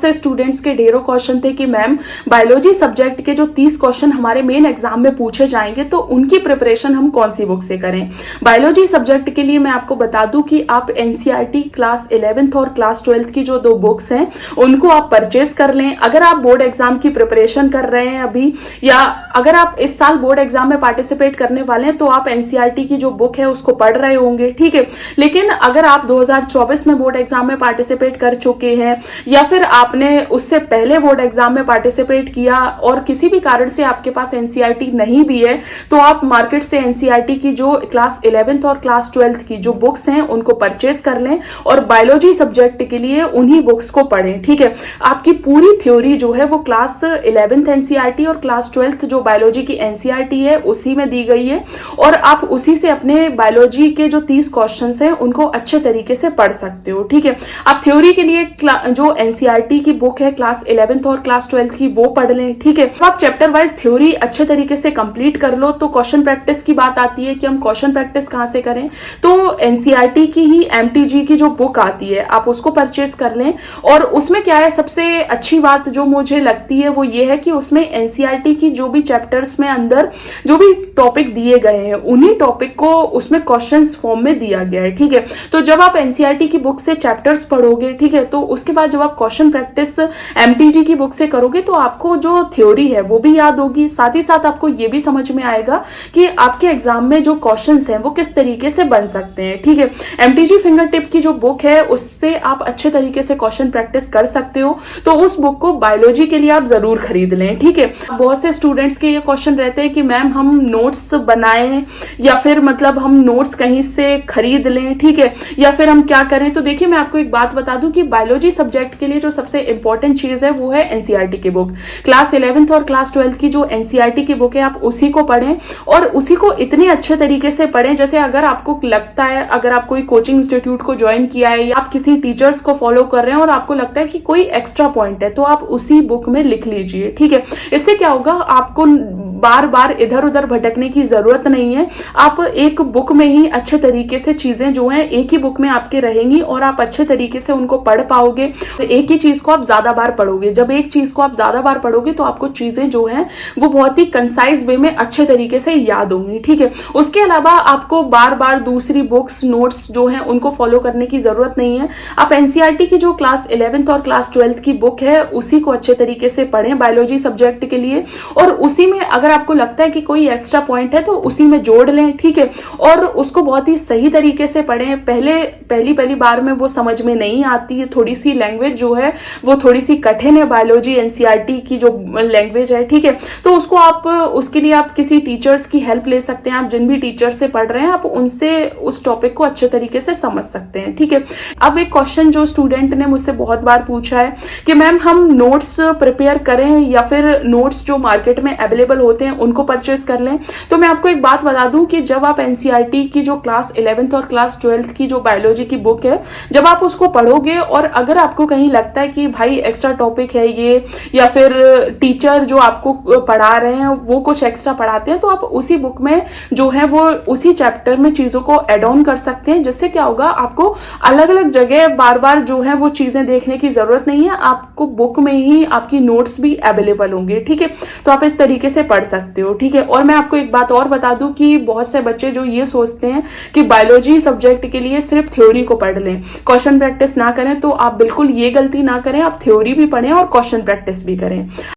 से स्टूडेंट्स के ढेरों क्वेश्चन थे कि मैम बायोलॉजी सब्जेक्ट के जो 30 क्वेश्चन हमारे मेन एग्जाम में पूछे जाएंगे तो उनकी प्रिपरेशन हम कौन सी बुक से करें। बायोलॉजी सब्जेक्ट के लिए मैं आपको बता दूं कि आप एनसीईआरटी क्लास 11th और क्लास 12th की जो 2 बुक्स हैं उनको आप परचेस कर लें। अगर आप बोर्ड एग्जाम की प्रिपरेशन कर रहे हैं अभी, या अगर आप इस साल बोर्ड एग्जाम में पार्टिसिपेट करने वाले हैं तो आप एनसीईआरटी की जो बुक है उसको पढ़ रहे होंगे, ठीक है। लेकिन अगर आप 2024 में बोर्ड एग्जाम में पार्टिसिपेट कर चुके हैं या फिर आपने उससे पहले बोर्ड एग्जाम में पार्टिसिपेट किया और किसी भी कारण से आपके पास एनसीईआरटी नहीं भी है, तो आप मार्केट से एनसीईआरटी की जो क्लास 11th और क्लास 12th की जो बुक्स हैं उनको परचेस कर लें और बायोलॉजी सब्जेक्ट के लिए उन्हीं बुक्स को पढ़ें, ठीक है। आपकी पूरी थ्योरी जो है वो क्लास 11th एनसीईआरटी और क्लास 12th जो बायोलॉजी की एनसीईआरटी है उसी में दी गई है और आप उसी से अपने बायोलॉजी के जो 30 क्वेश्चन हैं उनको अच्छे तरीके से पढ़ सकते हो, ठीक है। आप थ्योरी के लिए जो एनसीईआरटी की बुक है क्लास 11th और क्लास 12th की वो पढ़ लें, ठीक है। आप चैप्टर वाइज थ्योरी अच्छे तरीके से कंप्लीट कर लो तो क्वेश्चन प्रैक्टिस की बात आती है कि हम क्वेश्चन प्रैक्टिस कहां से करें, तो एनसीईआरटी की ही एमटीजी की जो बुक आती है आप उसको परचेस कर लें। और उसमें क्या है, सबसे अच्छी बात जो मुझे लगती है वो ये है कि उसमें एनसीईआरटी की जो भी चैप्टर्स में अंदर जो भी टॉपिक दिए गए हैं उन्हीं टॉपिक को उसमें क्वेश्चंस फॉर्म में दिया गया है, ठीक है। तो जब आप एनसीईआरटी की बुक से चैप्टर्स पढ़ोगे, ठीक है, तो उसके बाद जब आप क्वेश्चन प्रैक्टिस एमटीजी की बुक से करोगे तो आपको जो थ्योरी है वो भी याद होगी, साथ ही साथ आपको ये भी समझ में आएगा कि आपके एग्जाम में जो क्वेश्चंस हैं वो किस तरीके से बन सकते हैं, ठीक है। एमटीजी फिंगर टिप की जो बुक है उससे आप अच्छे तरीके से क्वेश्चन प्रैक्टिस कर सकते हो, तो उस बुक को बायोलॉजी के लिए आप जरूर खरीद लें, ठीक है। बहुत से स्टूडेंट्स के ये क्वेश्चन रहते हैं कि मैम हम नोट्स बनाएं या फिर मतलब हम नोट्स कहीं से खरीद लें, ठीक है, या फिर हम क्या करें। तो देखिए मैं आपको एक बात बता दूं कि बायोलॉजी सब्जेक्ट के लिए जो सबसे इंपॉर्टेंट चीज है वो है एनसीईआरटी की बुक। क्लास 11th और क्लास 12th की जो एनसीईआरटी की बुक है आप उसी को पढ़ें और उसी को इतने अच्छे तरीके से पढ़ें जैसे अगर आपको लगता है, अगर आप कोई कोचिंग इंस्टीट्यूट को ज्वाइन किया है या आप किसी टीचर्स को फॉलो कर रहे हैं और आपको लगता है कि कोई एक्स्ट्रा पॉइंट है तो आप उसी बुक में लिख लीजिए, ठीक है। इससे क्या होगा, आपको बार बार इधर उधर भटकने की जरूरत नहीं है। आप एक बुक में ही अच्छे तरीके से चीजें जो हैं एक ही बुक में आपके रहेंगी और आप अच्छे तरीके से उनको पढ़ पाओगे। तो एक ही चीज को आप ज्यादा बार पढ़ोगे, जब एक चीज को आप ज्यादा बार पढ़ोगे तो आपको चीजें जो हैं वो बहुत ही कंसाइज वे में अच्छे तरीके से याद होंगी, ठीक है। उसके अलावा आपको बार बार दूसरी बुक्स नोट्स जो हैं उनको फॉलो करने की जरूरत नहीं है। आप एनसीईआरटी की जो क्लास 11th और क्लास 12th की बुक है उसी को अच्छे तरीके से पढ़ें बायोलॉजी सब्जेक्ट के लिए, और उसी में अगर आपको लगता है कि कोई एक्स्ट्रा पॉइंट है तो उसी में जोड़ लें, ठीक है, और उसको बहुत ही सही तरीके से पढ़ें। पहली बार में वो समझ में नहीं आती है, थोड़ी सी लैंग्वेज जो है वो थोड़ी सी कठिन है बायोलॉजी एनसीईआरटी की जो लैंग्वेज है, ठीक है। तो उसको आप उसके लिए आप किसी टीचर्स की हेल्प ले सकते हैं। आप जिन भी टीचर से पढ़ रहे हैं आप उनसे उस टॉपिक को अच्छे तरीके से समझ सकते हैं, ठीक है। अब एक क्वेश्चन जो स्टूडेंट ने मुझसे बहुत बार पूछा है कि मैम हम नोट्स प्रिपेयर करें या फिर नोट्स जो मार्केट में अवेलेबल होते हैं उनको परचेस कर लें। तो मैं आपको एक बात बता दूं कि जब आप एनसीईआरटी की जो क्लास 11th और क्लास 12th की जो बायोलॉजी की बुक है जब आप उसको पढ़ोगे और अगर आपको कहीं लगता है कि भाई एक्स्ट्रा टॉपिक है ये या फिर टीचर जो आपको पढ़ा रहे हैं वो कुछ एक्स्ट्रा पढ़ाते हैं, तो आप उसी बुक में जो है वो उसी चैप्टर में चीजों को एड ऑन कर सकते हैं, जिससे क्या होगा आपको अलग अलग जगह बार बार जो है वो चीजें देखने की जरूरत नहीं है। आपको बुक में ही आपकी नोट्स भी अवेलेबल होंगे, ठीक है। तो आप इस तरीके से पढ़ सकते हो, ठीक है। और मैं आपको एक बात और बता दूं कि बहुत से बच्चे जो ये सोचते हैं कि बायोलॉजी सब्जेक्ट के लिए सिर्फ थ्योरी को पढ़ लें, क्वेश्चन प्रैक्टिस ना करें, तो आप बिल्कुल ये गलती ना करें। आप थ्योरी भी पढ़ें और क्वेश्चन प्रैक्टिस भी करें।